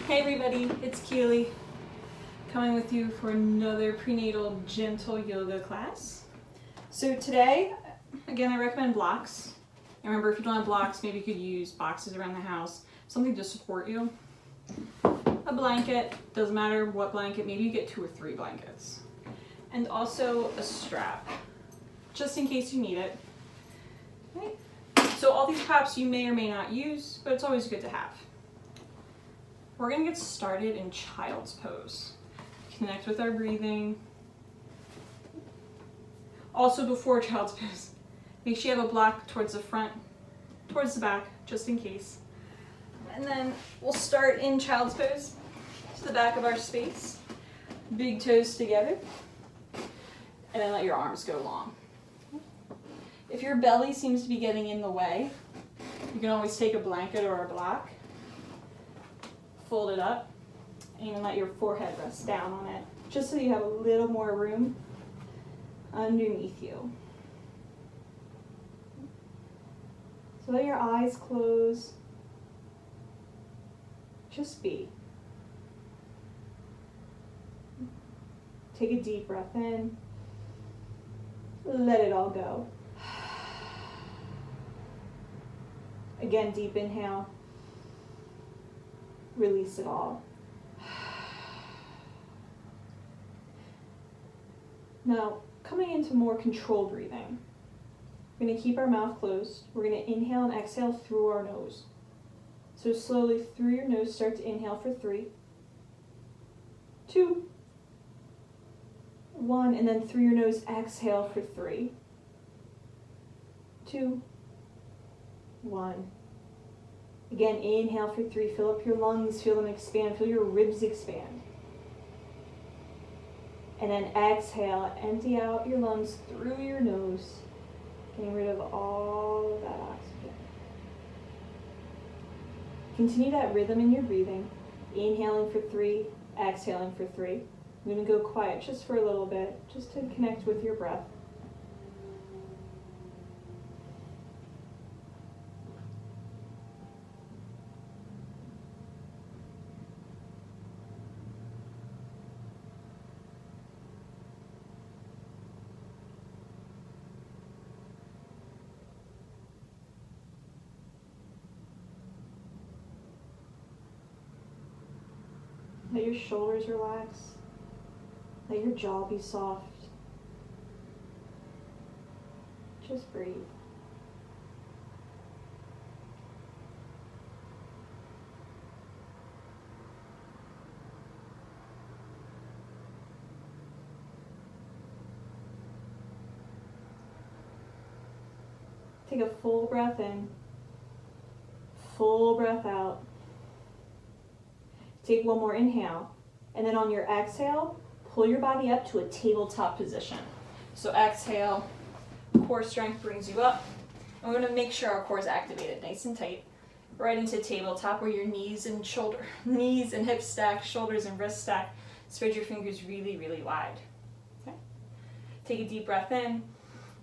Hey everybody, it's Keely coming with you for another prenatal gentle yoga class. So today, again, I recommend blocks. And remember, if you don't have blocks, maybe you could use boxes around the house, something to support you. A blanket, doesn't matter what blanket, maybe you get 2 or 3 blankets. And also a strap, just in case you need it. Okay. So all these props you may or may not use, but it's always good to have. We're going to get started in child's pose. Connect with our breathing. Also, before child's pose, make sure you have a block towards the front, towards the back, just in case. And then we'll start in child's pose to the back of our space. Big toes together. And then let your arms go long. If your belly seems to be getting in the way, you can always take a blanket or a block, fold it up, and even let your forehead rest down on it, just so you have a little more room underneath you. So let your eyes close. Just be. Take a deep breath in. Let it all go. Again, deep inhale. Release it all. Now, coming into more controlled breathing, we're going to keep our mouth closed. We're going to inhale and exhale through our nose. So slowly through your nose, start to inhale for 3, 2, 1, and then through your nose, exhale for 3, 2, 1. Again, inhale for 3, fill up your lungs, feel them expand, feel your ribs expand. And then exhale, empty out your lungs through your nose, getting rid of all of that oxygen. Continue that rhythm in your breathing, inhaling for 3, exhaling for 3. I'm going to go quiet just for a little bit, just to connect with your breath. Let your shoulders relax. Let your jaw be soft. Just breathe. Take a full breath in, full breath out. Take one more inhale, and then on your exhale, pull your body up to a tabletop position. So exhale, core strength brings you up. And we're going to make sure our core is activated nice and tight, right into tabletop where your knees and hips stack, shoulders and wrists stack. Spread your fingers really, really wide. Okay? Take a deep breath in,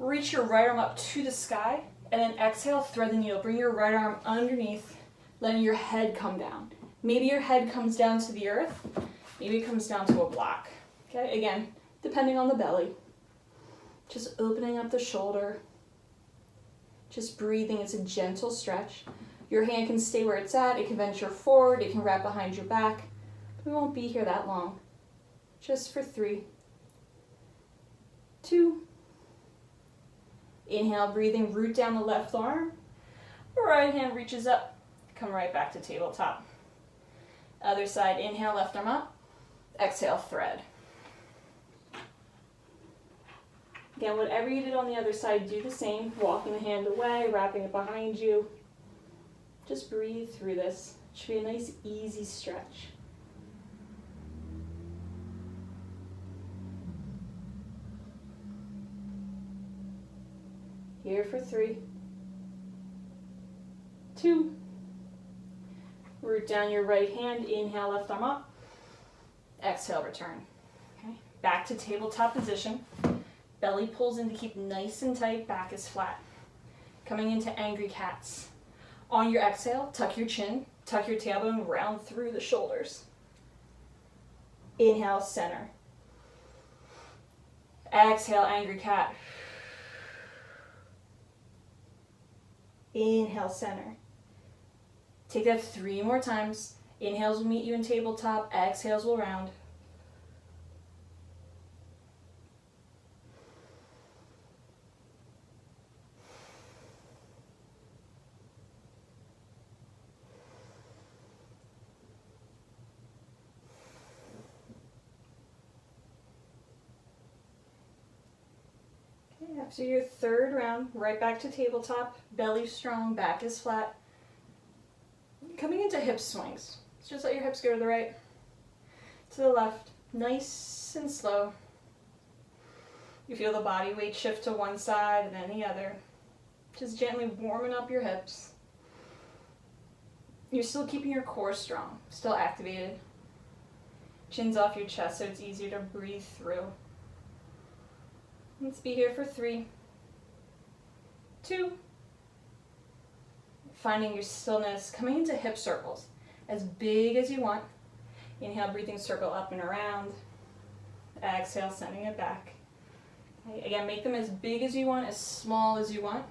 reach your right arm up to the sky, and then exhale, thread the needle. Bring your right arm underneath, letting your head come down. Maybe your head comes down to the earth, maybe it comes down to a block. Okay, again, depending on the belly. Just opening up the shoulder, just breathing. It's a gentle stretch. Your hand can stay where it's at, it can venture forward, it can wrap behind your back. We won't be here that long. Just for 3, 2. Inhale, breathing, root down the left arm. Right hand reaches up, come right back to tabletop. Other side, inhale, left arm up. Exhale, thread. Again, whatever you did on the other side, do the same. Walking the hand away, wrapping it behind you. Just breathe through this. It should be a nice, easy stretch. Here for 3, 2. Root down your right hand, inhale, left arm up. Exhale, return. Okay. Back to tabletop position. Belly pulls in to keep nice and tight, back is flat. Coming into angry cats. On your exhale, tuck your chin, Tuck your tailbone round through the shoulders. Inhale, center. Exhale, angry cat. Inhale, center. Take that 3 more times. Inhales will meet you in tabletop. Exhales will round. Okay, after your 3rd round, right back to tabletop. Belly strong, back is flat. Coming into hip swings. Just let your hips go to the right, to the left, nice and slow. You feel the body weight shift to one side and then the other. Just gently warming up your hips. You're still keeping your core strong, still activated. Chin's off your chest so it's easier to breathe through. Let's be here for 3, 2. Finding your stillness, coming into hip circles. As big as you want. Inhale, breathing circle up and around. Exhale, sending it back. Okay, again, make them as big as you want, as small as you want.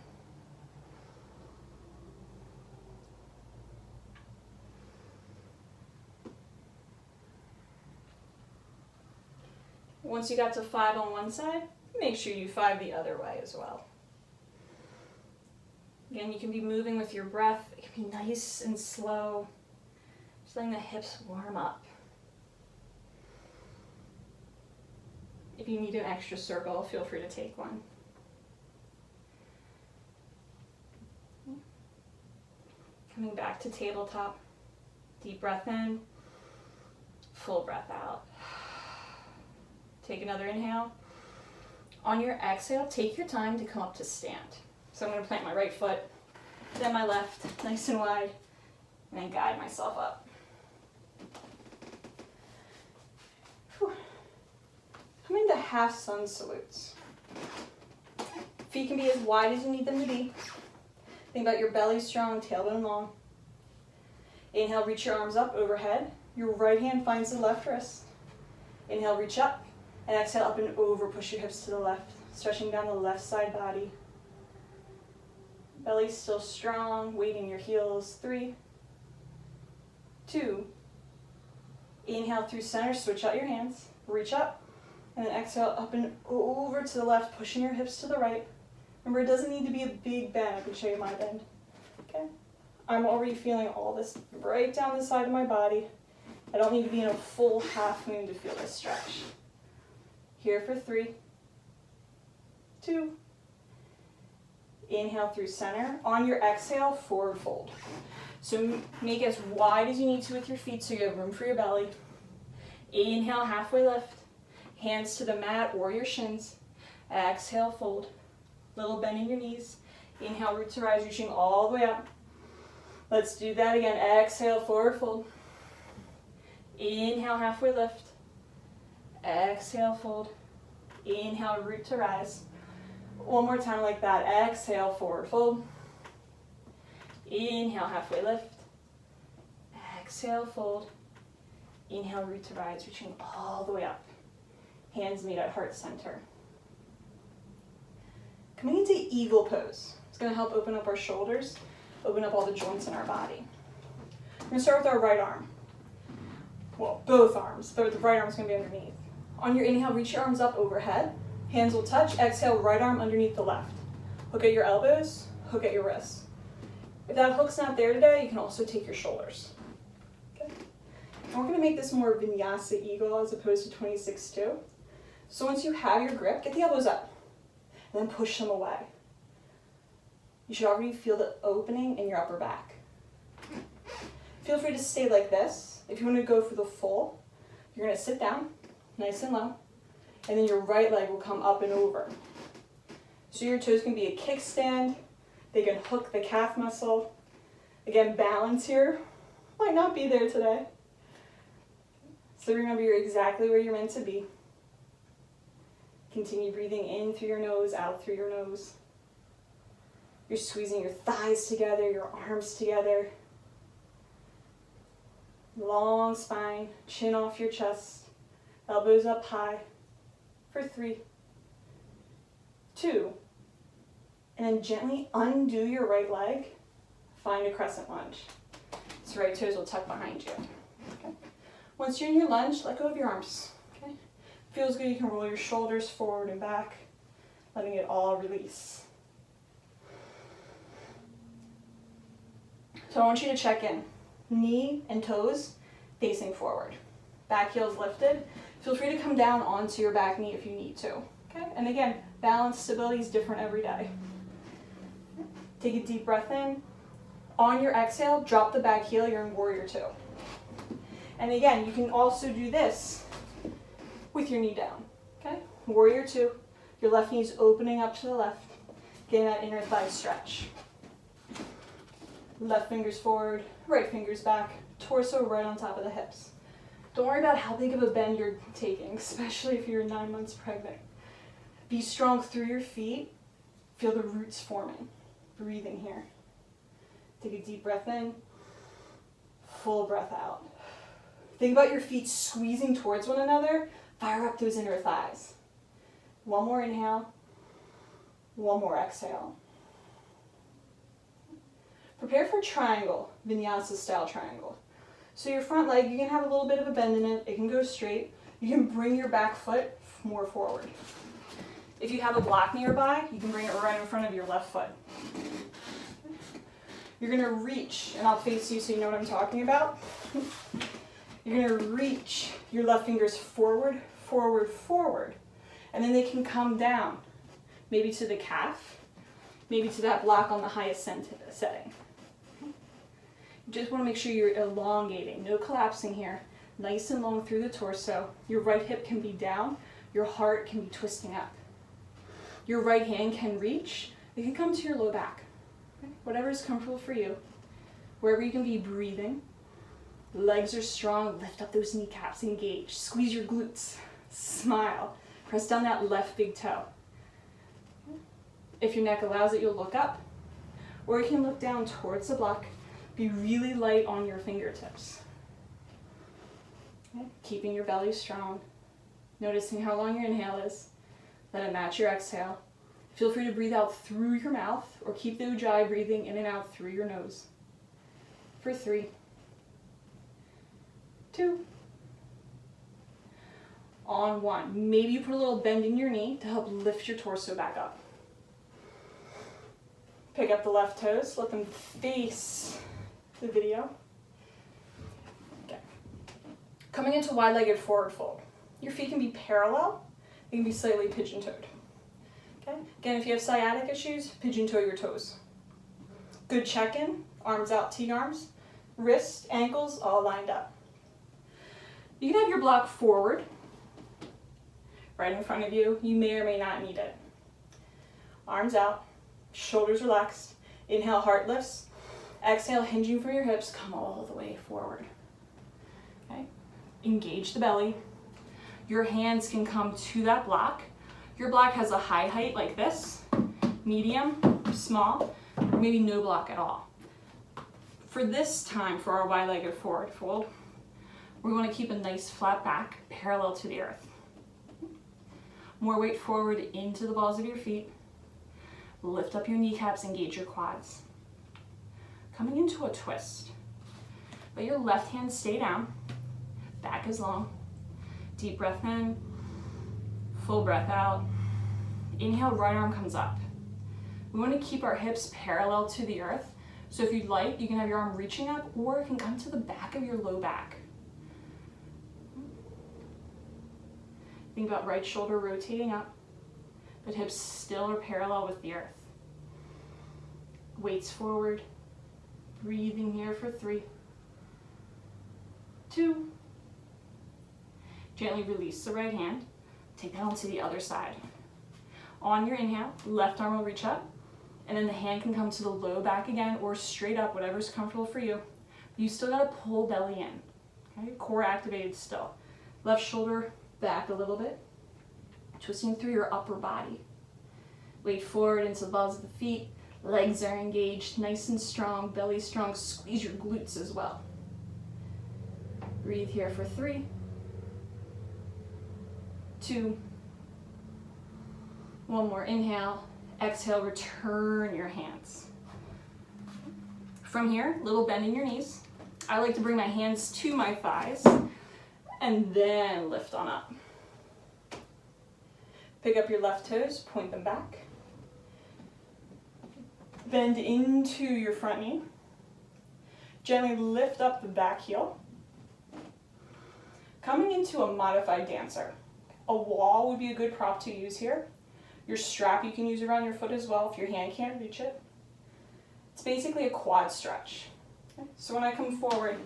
Once you got to 5 on one side, make sure you 5 the other way as well. Again, you can be moving with your breath. It can be nice and slow. Just letting the hips warm up. If you need an extra circle, feel free to take one. Coming back to tabletop. Deep breath in, full breath out. Take another inhale. On your exhale, take your time to come up to stand. So I'm going to plant my right foot, then my left, nice and wide, and then guide myself up. Whew. Come into half sun salutes. Feet can be as wide as you need them to be. Think about your belly strong, tailbone long. Inhale, reach your arms up overhead. Your right hand finds the left wrist. Inhale, reach up, and exhale, up and over. Push your hips to the left, stretching down the left side body. Belly still strong, weighting your heels. 3, 2. Inhale through center, switch out your hands. Reach up, and then exhale up and over to the left, pushing your hips to the right. Remember, it doesn't need to be a big bend. I can show you my bend. Okay? I'm already feeling all this right down the side of my body. I don't need to be in a full half moon to feel this stretch. Here for 3, 2. Inhale through center. On your exhale, forward fold. So make as wide as you need to with your feet so you have room for your belly. Inhale, halfway lift. Hands to the mat or your shins. Exhale, fold. Little bend in your knees. Inhale, root to rise, reaching all the way up. Let's do that again. Exhale, forward fold. Inhale, halfway lift. Exhale, fold. Inhale, root to rise. One more time like that. Exhale, forward fold. Inhale, halfway lift. Exhale, fold. Inhale, root to rise, reaching all the way up. Hands meet at heart center. Coming into eagle pose. It's going to help open up our shoulders, open up all the joints in our body. We're going to start with our right arm. Well, both arms, but the right arm is going to be underneath. On your inhale, reach your arms up overhead. Hands will touch. Exhale, right arm underneath the left. Hook at your elbows, hook at your wrists. If that hook's not there today, you can also take your shoulders. Okay. And we're going to make this more vinyasa eagle as opposed to 26-2. So once you have your grip, get the elbows up, and then push them away. You should already feel the opening in your upper back. Feel free to stay like this. If you want to go for the full, you're going to sit down, nice and low, and then your right leg will come up and over. So your toes can be a kickstand. They can hook the calf muscle. Again, balance here might not be there today. So remember, you're exactly where you're meant to be. Continue breathing in through your nose, out through your nose. You're squeezing your thighs together, your arms together. Long spine, chin off your chest, elbows up high for 3, 2, and then gently undo your right leg, find a crescent lunge. So right toes will tuck behind you. Okay. Once you're in your lunge, let go of your arms. Okay. Feels good, you can roll your shoulders forward and back, letting it all release. So I want you to check in. Knee and toes facing forward. Back heel's lifted. Feel free to come down onto your back knee if you need to. Okay? And again, balance, stability is different every day. Take a deep breath in. On your exhale, drop the back heel, you're in warrior 2. And again, you can also do this with your knee down. Okay? Warrior 2. Your left knee is opening up to the left, getting that inner thigh stretch. Left fingers forward, right fingers back, torso right on top of the hips. Don't worry about how big of a bend you're taking, especially if you're 9 months pregnant. Be strong through your feet. Feel the roots forming. Breathing here. Take a deep breath in, full breath out. Think about your feet squeezing towards one another. Fire up those inner thighs. One more inhale, one more exhale. Prepare for triangle, vinyasa style triangle. So your front leg, you can have a little bit of a bend in it. It can go straight. You can bring your back foot more forward. If you have a block nearby, you can bring it right in front of your left foot. You're gonna reach, and I'll face you so you know what I'm talking about. You're gonna reach your left fingers forward, forward, forward. And then they can come down, maybe to the calf, maybe to that block on the highest setting. You just want to make sure you're elongating, no collapsing here. Nice and long through the torso. Your right hip can be down, your heart can be twisting up. Your right hand can reach, it can come to your low back. Okay? Whatever is comfortable for you. Wherever you can be breathing. Legs are strong, lift up those kneecaps, engage. Squeeze your glutes, smile. Press down that left big toe. If your neck allows it, you'll look up. Or you can look down towards the block. Be really light on your fingertips. Okay? Keeping your belly strong. Noticing how long your inhale is. Let it match your exhale. Feel free to breathe out through your mouth or keep the ujjayi breathing in and out through your nose. For 3, 2, on 1. Maybe you put a little bend in your knee to help lift your torso back up. Pick up the left toes, let them face the video. Okay. Coming into wide-legged forward fold. Your feet can be parallel, they can be slightly pigeon-toed. Okay? Again, if you have sciatic issues, pigeon-toe your toes. Good check-in, arms out, T-arms, wrists, ankles, all lined up. You can have your block forward, right in front of you. You may or may not need it. Arms out, shoulders relaxed. Inhale, heart lifts. Exhale, hinging from your hips, come all the way forward. Okay? Engage the belly. Your hands can come to that block. Your block has a high height like this, medium, small, or maybe no block at all. For this time, for our wide-legged forward fold, we want to keep a nice flat back, parallel to the earth. More weight forward into the balls of your feet. Lift up your kneecaps, engage your quads. Coming into a twist. Let your left hand stay down. Back is long. Deep breath in. Full breath out. Inhale, right arm comes up. We want to keep our hips parallel to the earth. So if you'd like, you can have your arm reaching up, or it can come to the back of your low back. Think about right shoulder rotating up, but hips still are parallel with the earth. Weights forward. Breathing here for 3, 2. Gently release the right hand. Take that onto the other side. On your inhale, left arm will reach up, and then the hand can come to the low back again or straight up, whatever's comfortable for you. But you still gotta pull belly in. Okay? Core activated still. Left shoulder back a little bit. Twisting through your upper body. Weight forward into the balls of the feet. Legs are engaged, nice and strong, belly strong. Squeeze your glutes as well. Breathe here for 3, 2, one more inhale. Exhale, return your hands. From here, little bend in your knees. I like to bring my hands to my thighs and then lift on up. Pick up your left toes, point them back. Bend into your front knee. Gently lift up the back heel. Coming into a modified dancer. A wall would be a good prop to use here. Your strap you can use around your foot as well if your hand can't reach it. It's basically a quad stretch. Okay? So when I come forward,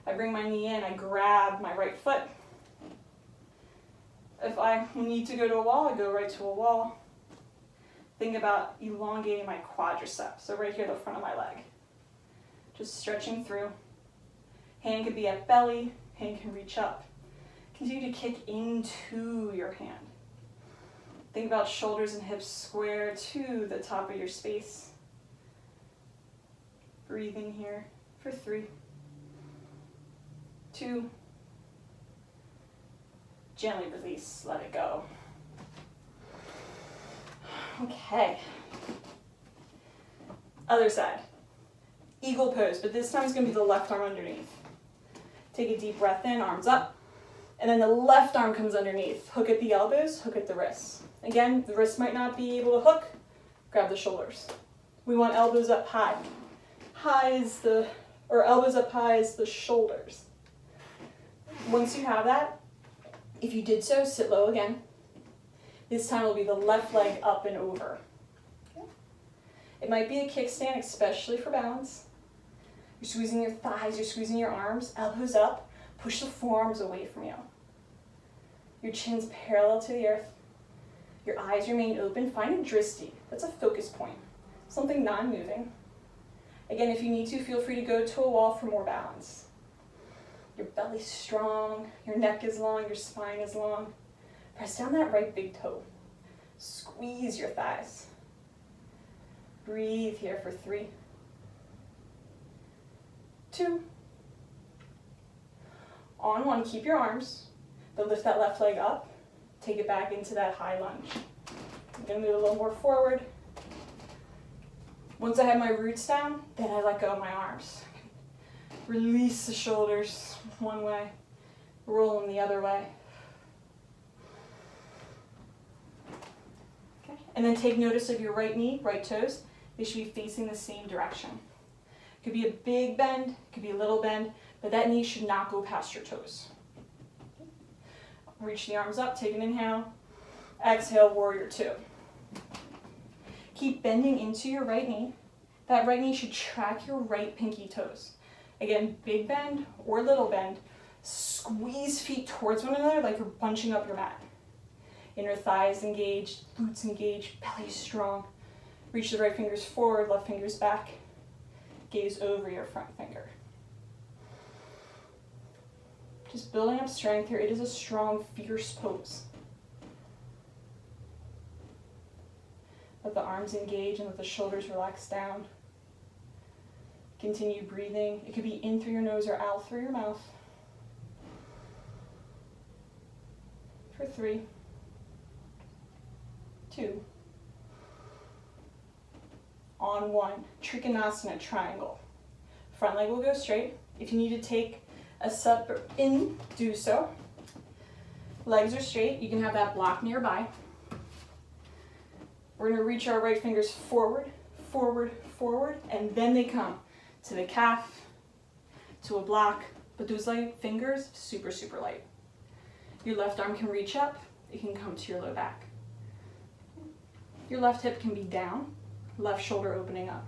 I bring my knee in, I grab my right foot. If I need to go to a wall, I go right to a wall. Think about elongating my quadricep, so right here, the front of my leg. Just stretching through. Hand could be at belly, hand can reach up. Continue to kick into your hand. Think about shoulders and hips square to the top of your space. Breathing here for 3, 2, gently release, let it go. Okay. Other side. Eagle pose, but this time it's going to be the left arm underneath. Take a deep breath in, arms up, and then the left arm comes underneath. Hook at the elbows, hook at the wrists. Again, the wrists might not be able to hook, grab the shoulders. We want elbows up high. Elbows up high as the shoulders. Once you have that, if you did so, sit low again. This time will be the left leg up and over. Okay. It might be a kickstand, especially for balance. You're squeezing your thighs, you're squeezing your arms, elbows up, push the forearms away from you. Your chin's parallel to the earth. Your eyes remain open. Find a dristi. That's a focus point. Something non-moving. Again, if you need to, feel free to go to a wall for more balance. Your belly's strong, your neck is long, your spine is long. Press down that right big toe. Squeeze your thighs. Breathe here for 3, 2. On 1, keep your arms, but lift that left leg up. Take it back into that high lunge. I'm gonna move a little more forward. Once I have my roots down, then I let go of my arms. Release the shoulders one way, roll them the other way. Okay. And then take notice of your right knee, right toes. They should be facing the same direction. It could be a big bend, it could be a little bend, but that knee should not go past your toes. Reach the arms up, take an inhale. Exhale, warrior 2. Keep bending into your right knee. That right knee should track your right pinky toes. Again, big bend or little bend. Squeeze feet towards one another like you're bunching up your mat. Inner thighs engaged, glutes engaged, belly strong. Reach the right fingers forward, left fingers back. Gaze over your front finger. Just building up strength here. It is a strong, fierce pose. Let the arms engage and let the shoulders relax down. Continue breathing. It could be in through your nose or out through your mouth. For 3, 2. On 1, Trikonasana triangle. Front leg will go straight. If you need to take a step in, do so. Legs are straight. You can have that block nearby. We're going to reach our right fingers forward, forward, forward, and then they come to the calf, to a block, but those light fingers, super, super light. Your left arm can reach up, it can come to your low back. Your left hip can be down, left shoulder opening up.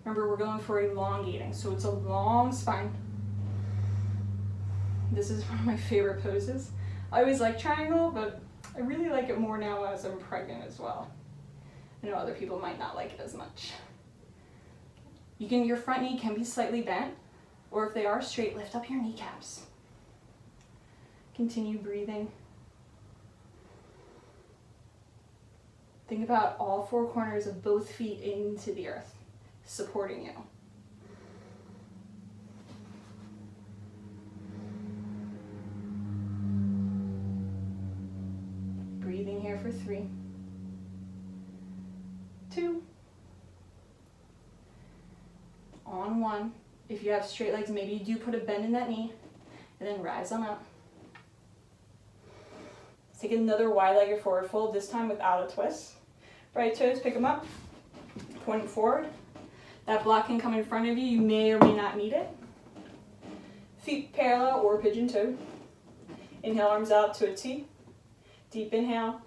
Remember, we're going for elongating, so it's a long spine. This is one of my favorite poses. I always like triangle, but I really like it more now as I'm pregnant as well. I know other people might not like it as much. Your front knee can be slightly bent, or if they are straight, lift up your kneecaps. Continue breathing. Think about all 4 corners of both feet into the earth, supporting you. for 3, 2, on 1. If you have straight legs, maybe you do put a bend in that knee, and then rise on up. Take another wide-legged forward fold, this time without a twist. Right toes, pick them up, point forward. That block can come in front of you. You may or may not need it. Feet parallel or pigeon-toed. Inhale, arms out to a T. Deep inhale.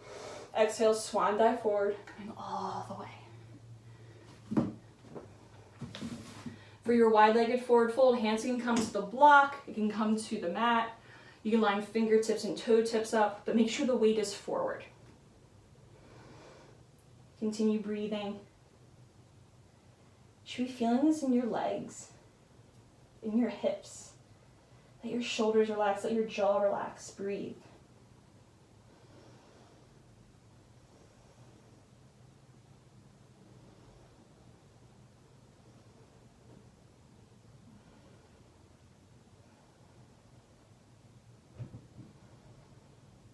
Exhale, swan dive forward, coming all the way. For your wide-legged forward fold, hands can come to the block. It can come to the mat. You can line fingertips and toe tips up, but make sure the weight is forward. Continue breathing. You should be feeling this in your legs, in your hips. Let your shoulders relax, let your jaw relax. Breathe.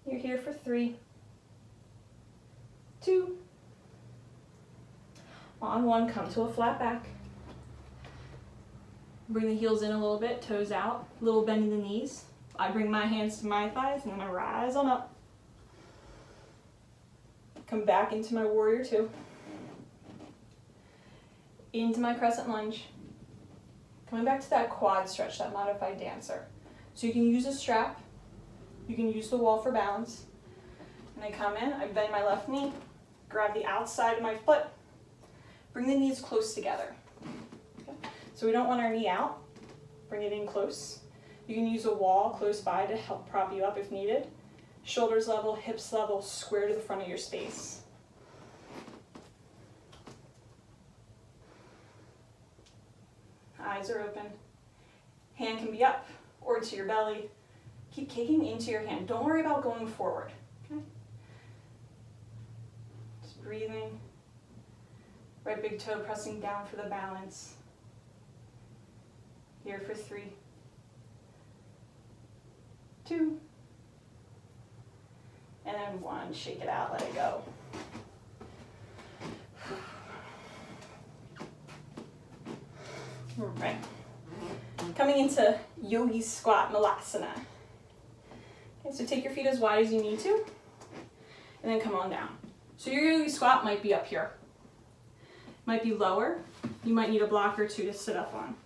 You're here for 3, 2, on 1, come to a flat back. Bring the heels in a little bit, toes out, little bend in the knees. I bring my hands to my thighs and then I rise on up. Come back into my warrior 2. Into my crescent lunge. Coming back to that quad stretch, that modified dancer. So you can use a strap. You can use the wall for balance. And I come in, I bend my left knee, grab the outside of my foot, bring the knees close together. Okay? So we don't want our knee out, bring it in close. You can use a wall close by to help prop you up if needed. Shoulders level, hips level, square to the front of your space. Eyes are open. Hand can be up or to your belly. Keep kicking into your hand. Don't worry about going forward. Okay? Just breathing. Right big toe pressing down for the balance. Here for 3, 2, and then 1. Shake it out, let it go. All right. Coming into yogi squat malasana. Okay, so take your feet as wide as you need to, and then come on down. So your yogi squat might be up here, might be lower. You might need a block or 2 to sit up on.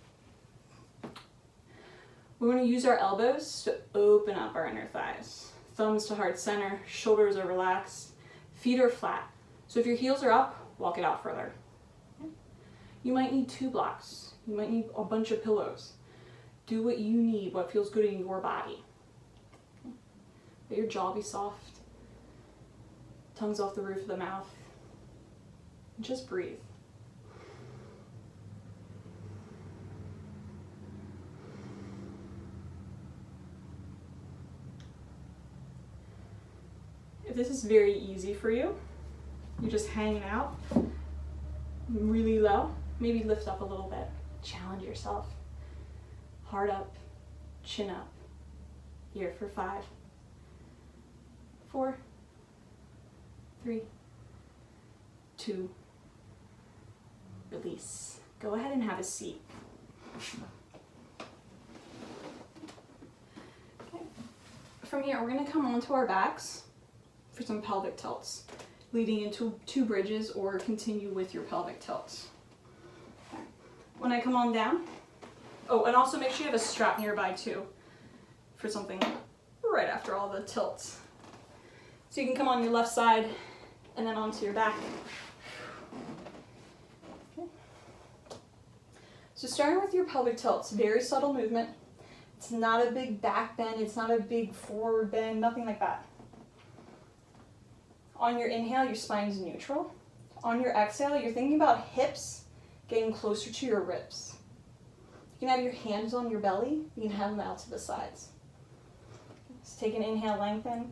We're going to use our elbows to open up our inner thighs. Thumbs to heart center, shoulders are relaxed, feet are flat. So if your heels are up, walk it out further. You might need 2 blocks. You might need a bunch of pillows. Do what you need, what feels good in your body. Let your jaw be soft. Tongue's off the roof of the mouth. And just breathe. If this is very easy for you, you're just hanging out really low, maybe lift up a little bit. Challenge yourself. Heart up, chin up. Here for 5, 4, 3, 2, release. Go ahead and have a seat. Okay. From here, we're going to come onto our backs for some pelvic tilts, leading into 2 bridges or continue with your pelvic tilts. Okay. When I come on down, oh, and also make sure you have a strap nearby too for something right after all the tilts. So you can come on your left side and then onto your back. Okay. So starting with your pelvic tilts, very subtle movement. It's not a big back bend, it's not a big forward bend, nothing like that. On your inhale, your spine is neutral. On your exhale, you're thinking about hips getting closer to your ribs. You can have your hands on your belly. You can have them out to the sides. So take an inhale, lengthen.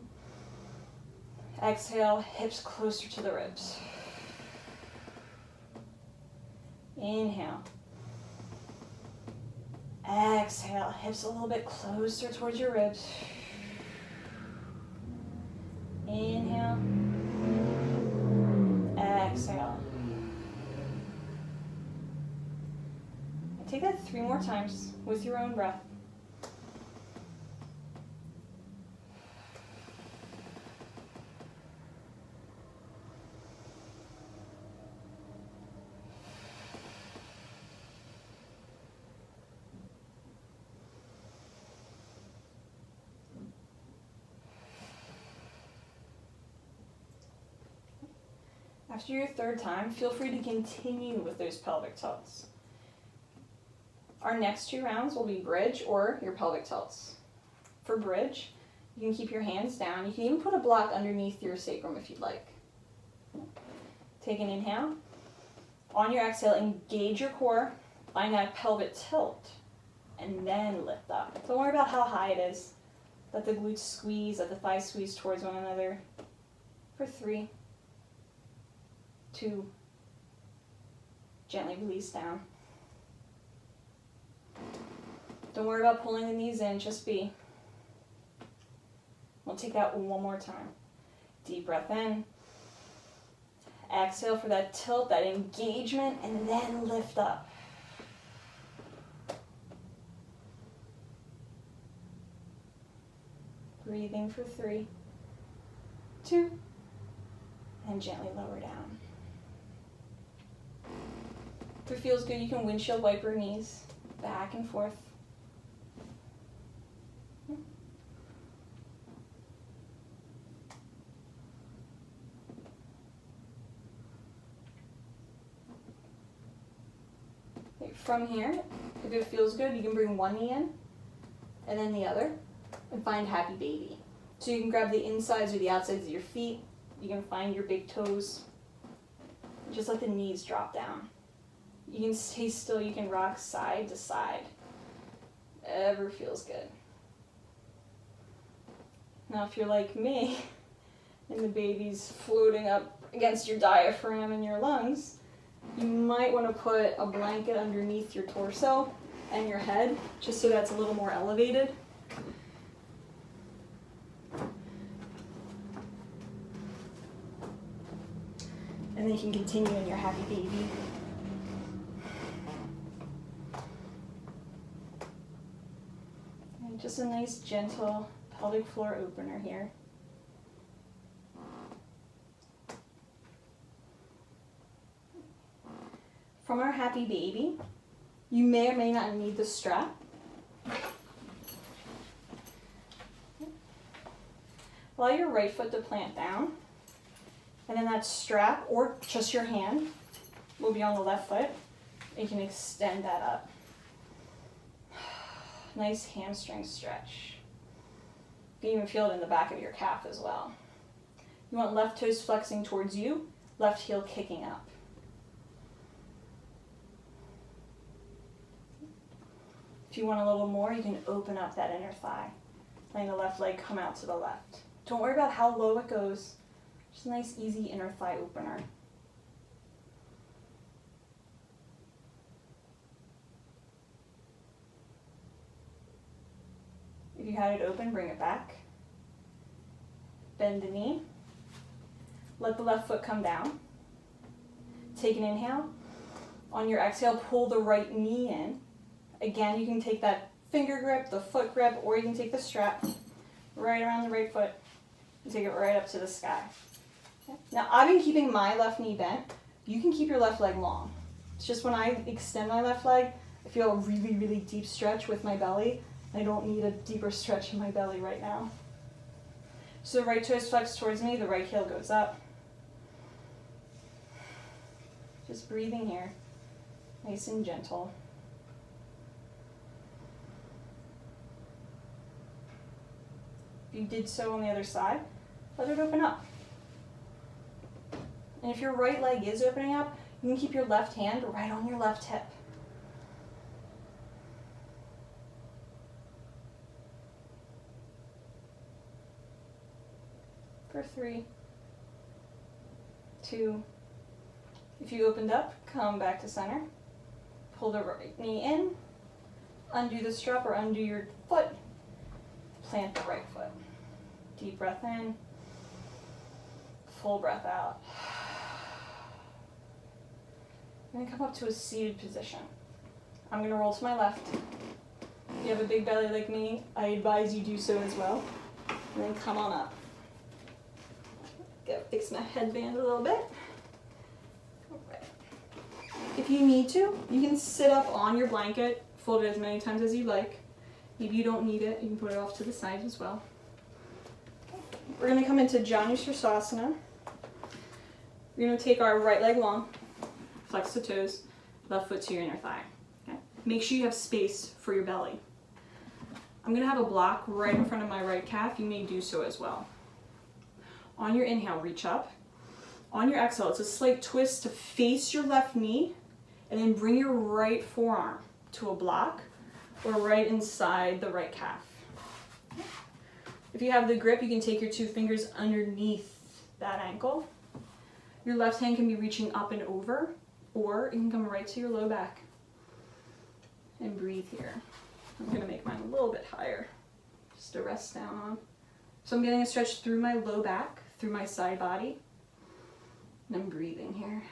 Exhale, hips closer to the ribs. Inhale. Exhale, hips a little bit closer towards your ribs. Inhale. exhale. And take that 3 more times with your own breath. After your 3rd time, feel free to continue with those pelvic tilts. Our next 2 rounds will be bridge or your pelvic tilts. For bridge, you can keep your hands down. You can even put a block underneath your sacrum if you'd like. Take an inhale. On your exhale, engage your core, find that pelvic tilt, and then lift up. Don't worry about how high it is. Let the glutes squeeze, let the thighs squeeze towards one another. For 3, 2, gently release down. Don't worry about pulling the knees in, just be. We'll take that one more time. Deep breath in. Exhale for that tilt, that engagement, and then lift up. Breathing for 3, 2, and gently lower down. If it feels good, you can windshield wiper knees back and forth. Okay, from here, if it feels good, you can bring one knee in and then the other and find happy baby. So you can grab the insides or the outsides of your feet. You can find your big toes. Just let the knees drop down. You can stay still, you can rock side to side. Whatever feels good. Now if you're like me, and the baby's floating up against your diaphragm and your lungs, you might want to put a blanket underneath your torso and your head, just so that's a little more elevated. And then you can continue in your happy baby. And just a nice gentle pelvic floor opener here. From our happy baby, you may or may not need the strap. Allow your right foot to plant down, and then that strap, or just your hand, will be on the left foot. You can extend that up. Nice hamstring stretch. You can even feel it in the back of your calf as well. You want left toes flexing towards you, left heel kicking up. If you want a little more, you can open up that inner thigh, letting the left leg come out to the left. Don't worry about how low it goes. Just a nice, easy inner thigh opener. If you had it open, bring it back. Bend the knee. Let the left foot come down. Take an inhale. On your exhale, pull the right knee in. Again, you can take that finger grip, the foot grip, or you can take the strap right around the right foot and take it right up to the sky. Okay. Now, I've been keeping my left knee bent. You can keep your left leg long. It's just when I extend my left leg, I feel a really, really deep stretch with my belly. I don't need a deeper stretch in my belly right now. So the right toe is flexed towards me, the right heel goes up. Just breathing here, nice and gentle. If you did so on the other side, let it open up. And if your right leg is opening up, you can keep your left hand right on your left hip. For 3, 2, if you opened up, come back to center. Pull the right knee in, undo the strap or undo your foot, plant the right foot. Deep breath in, full breath out. I'm gonna come up to a seated position. I'm gonna roll to my left. If you have a big belly like me, I advise you do so as well. And then come on up. Gotta fix my headband a little bit. Okay. If you need to, you can sit up on your blanket, fold it as many times as you like. If you don't need it, you can put it off to the side as well. We're gonna come into Janushirasana. We're gonna take our right leg long, flex the toes, left foot to your inner thigh. Okay? Make sure you have space for your belly. I'm gonna have a block right in front of my right calf. You may do so as well. On your inhale, reach up. On your exhale, it's a slight twist to face your left knee and then bring your right forearm to a block or right inside the right calf. If you have the grip, you can take your 2 fingers underneath that ankle. Your left hand can be reaching up and over, or it can come right to your low back. And breathe here. I'm gonna make mine a little bit higher, just to rest down on. So I'm getting a stretch through my low back, through my side body, and I'm breathing here.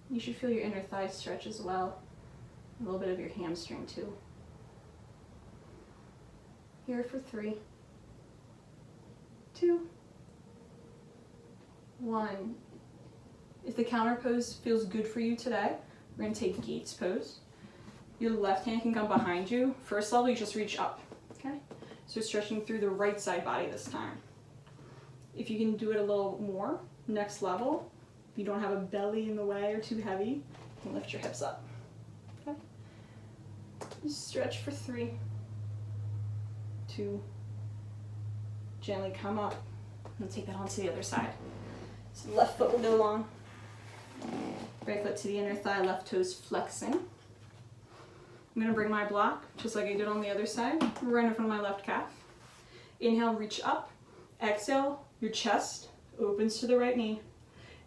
You should feel your inner thigh stretch as well, a little bit of your hamstring too. Here for 3, 2, 1. If the counter pose feels good for you today, we're going to take Gates pose. Your left hand can come behind you. First level, you just reach up. Okay? So stretching through the right side body this time. If you can do it a little more, next level, if you don't have a belly in the way or too heavy, you can lift your hips up. Okay? Just stretch for 3, 2, gently come up, and take that onto the other side. So left foot will go long. Right foot to the inner thigh, left toes flexing. I'm gonna bring my block, just like I did on the other side, right in front of my left calf. Inhale, reach up. Exhale, your chest opens to the right knee,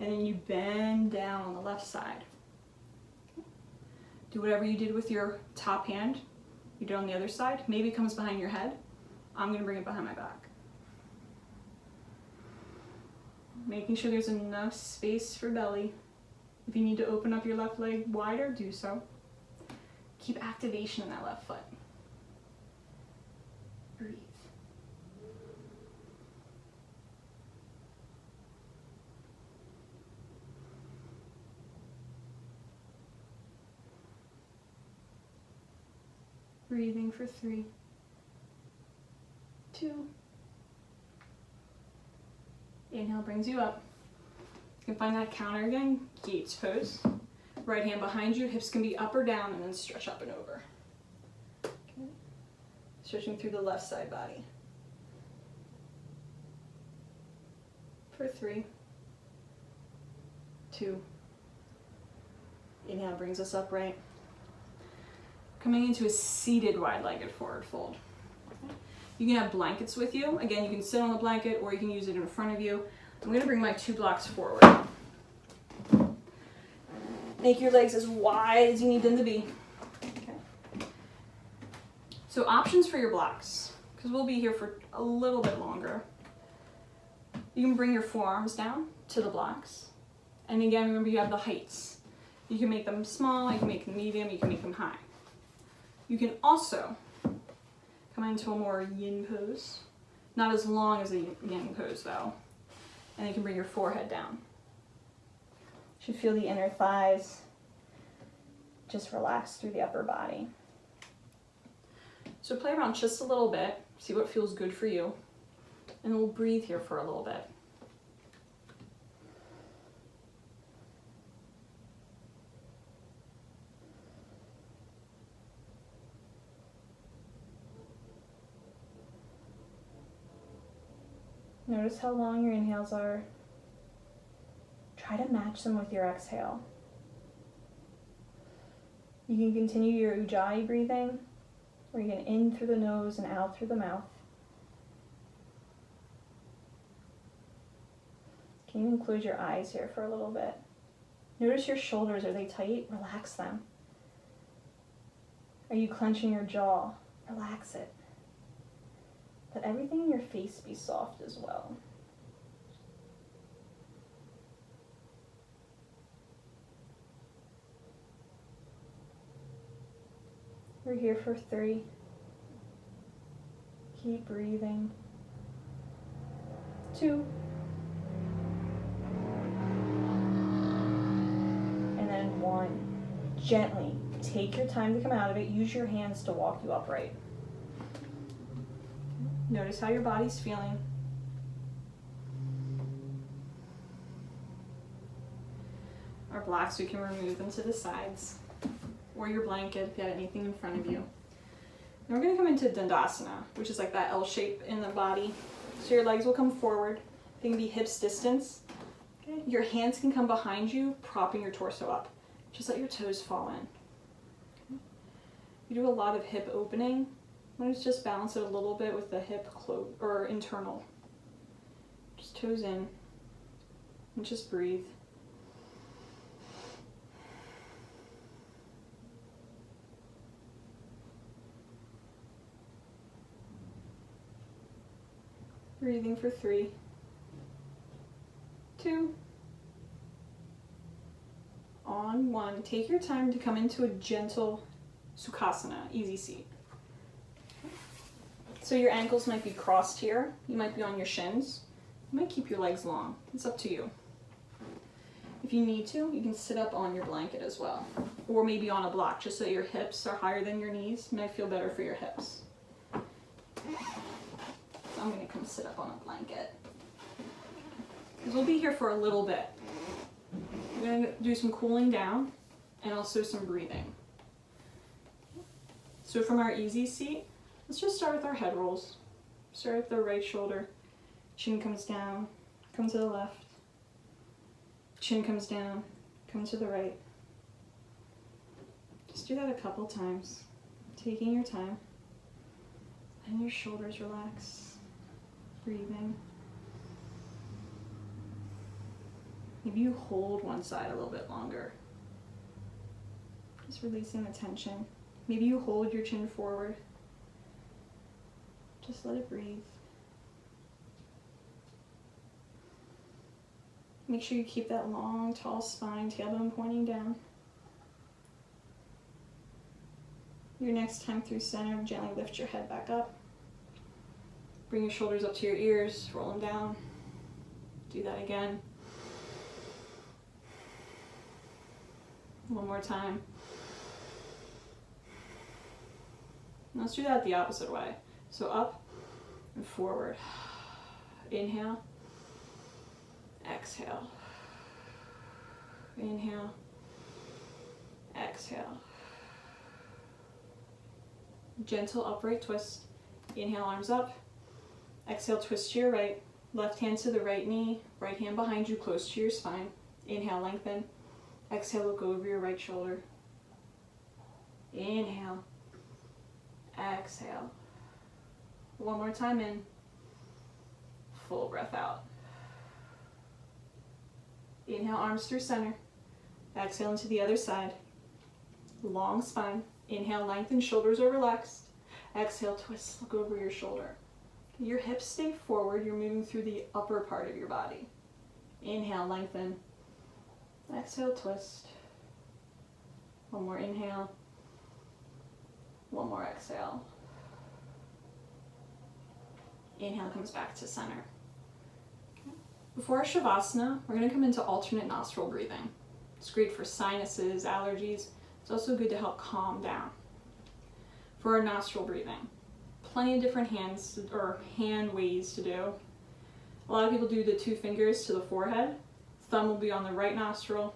and then you bend down on the left side. Do whatever you did with your top hand, you did on the other side. Maybe it comes behind your head. I'm gonna bring it behind my back. Making sure there's enough space for belly. If you need to open up your left leg wider, do so. Keep activation in that left foot. Breathe. Breathing for 3, 2. Inhale brings you up. You can find that counter again, Gates pose. Right hand behind you, hips can be up or down, and then stretch up and over. Okay. Stretching through the left side body. For 3, 2. Inhale brings us upright. Coming into a seated wide-legged forward fold. Okay. You can have blankets with you. Again, you can sit on the blanket or you can use it in front of you. I'm going to bring my 2 blocks forward. Make your legs as wide as you need them to be. Okay. So options for your blocks, because we'll be here for a little bit longer. You can bring your forearms down to the blocks. And again, remember you have the heights. You can make them small, you can make them medium, you can make them high. You can also come into a more yin pose. Not as long as a yin pose though. And you can bring your forehead down. You should feel the inner thighs just relax through the upper body. So play around just a little bit, see what feels good for you, and we'll breathe here for a little bit. Notice how long your inhales are. Try to match them with your exhale. You can continue your Ujjayi breathing, or you can in through the nose and out through the mouth. You can even close your eyes here for a little bit. Notice your shoulders, are they tight? Relax them. Are you clenching your jaw? Relax it. Let everything in your face be soft as well. We're here for 3. Keep breathing. 2. And then 1. Gently take your time to come out of it. Use your hands to walk you upright. Notice how your body's feeling. Our blocks, we can remove them to the sides, or your blanket if you have anything in front of you. And we're going to come into Dandasana, which is like that L shape in the body. So your legs will come forward. They can be hips distance. Okay. Your hands can come behind you, propping your torso up. Just let your toes fall in. Okay. You do a lot of hip opening. I'm going to just balance it a little bit with the hip or internal. Just toes in and just breathe. Breathing for 3, 2, on 1. Take your time to come into a gentle Sukhasana, easy seat. So your ankles might be crossed here. You might be on your shins. You might keep your legs long. It's up to you. If you need to, you can sit up on your blanket as well, or maybe on a block, just so your hips are higher than your knees. It might feel better for your hips. I'm going to come sit up on a blanket, because we'll be here for a little bit. We're going to do some cooling down and also some breathing. So from our easy seat, let's just start with our head rolls. Start with the right shoulder. Chin comes down, come to the left. Chin comes down, come to the right. Just do that a couple times, taking your time. And your shoulders relax. Breathing. Maybe you hold one side a little bit longer. Just releasing the tension. Maybe you hold your chin forward. Just let it breathe. Make sure you keep that long, tall spine, tailbone pointing down. Your next time through center, gently lift your head back up. Bring your shoulders up to your ears, roll them down. Do that again. One more time. Let's do that the opposite way. So up and forward. Inhale. Exhale. Inhale. Exhale. Gentle upright twist. Inhale, arms up. Exhale, twist to your right. Left hand to the right knee. Right hand behind you, close to your spine. Inhale, lengthen. Exhale, look over your right shoulder. Inhale. Exhale. One more time in. Full breath out. Inhale, arms through center. Exhale into the other side. Long spine. Inhale, lengthen, shoulders are relaxed. Exhale, twist, look over your shoulder. Your hips stay forward. You're moving through the upper part of your body. Inhale, lengthen. Exhale, twist. One more inhale. One more exhale. Inhale comes back to center. Okay. Before our Shavasana, we're going to come into alternate nostril breathing. It's great for sinuses, allergies. It's also good to help calm down. For our nostril breathing, plenty of different hand ways to do. A lot of people do the 2 fingers to the forehead. Thumb will be on the right nostril.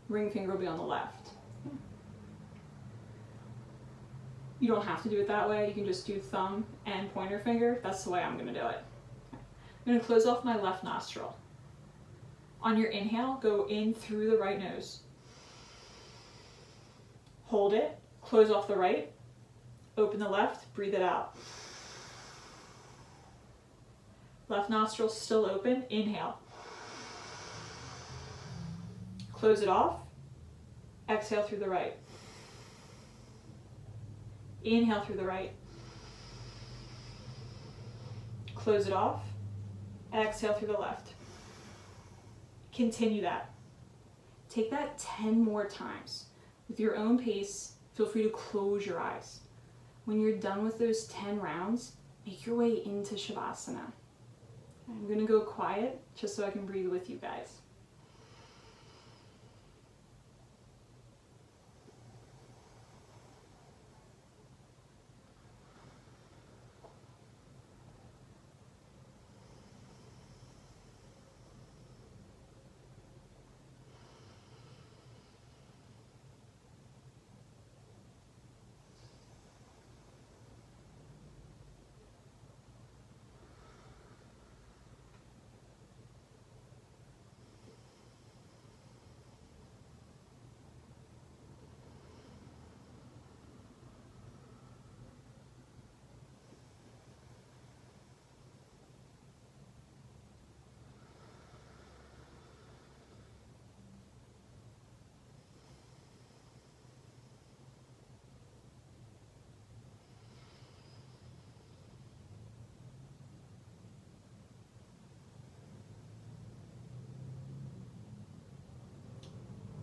Ring finger will be on the left. You don't have to do it that way. You can just do thumb and pointer finger. That's the way I'm going to do it. I'm going to close off my left nostril. On your inhale, go in through the right nose. Hold it, close off the right, open the left, breathe it out. Left nostril still open, inhale. Close it off, exhale through the right. Inhale through the right. Close it off, exhale through the left. Continue that. Take that 10 more times with your own pace. Feel free to close your eyes. When you're done with those 10 rounds, make your way into Shavasana. I'm going to go quiet just so I can breathe with you guys.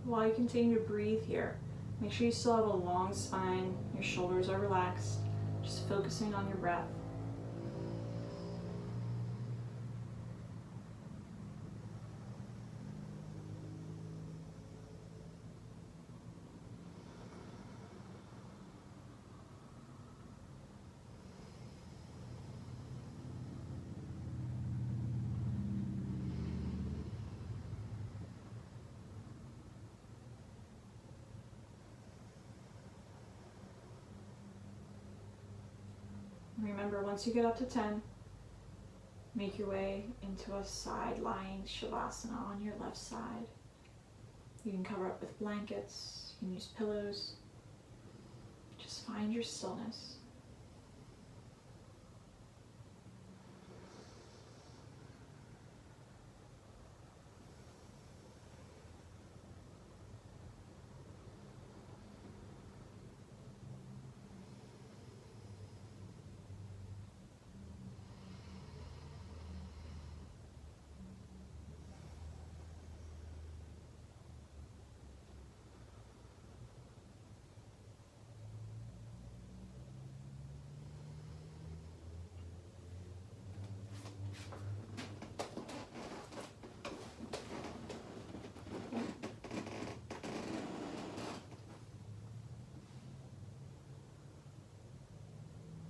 While you continue to breathe here, make sure you still have a long spine, your shoulders are relaxed, just focusing on your breath. Remember, once you get up to 10, make your way into a side lying Shavasana on your left side. You can cover up with blankets, you can use pillows. Just find your stillness.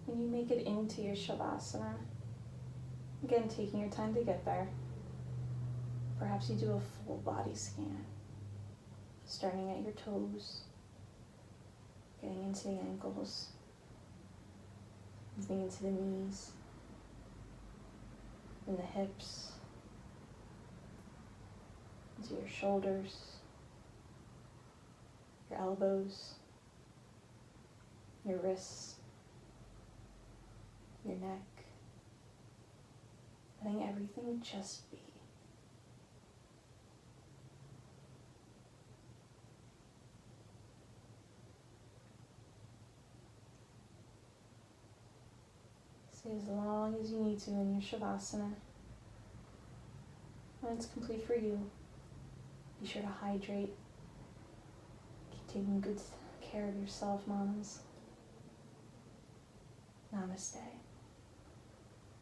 When you make it into your Shavasana, again, taking your time to get there, perhaps you do a full body scan, starting at your toes, getting into the ankles, moving into the knees, and the hips, into your shoulders, your elbows, your wrists, your neck, letting everything just be. Stay as long as you need to in your Shavasana. When it's complete for you, be sure to hydrate. Keep taking good care of yourself, mamas. Namaste.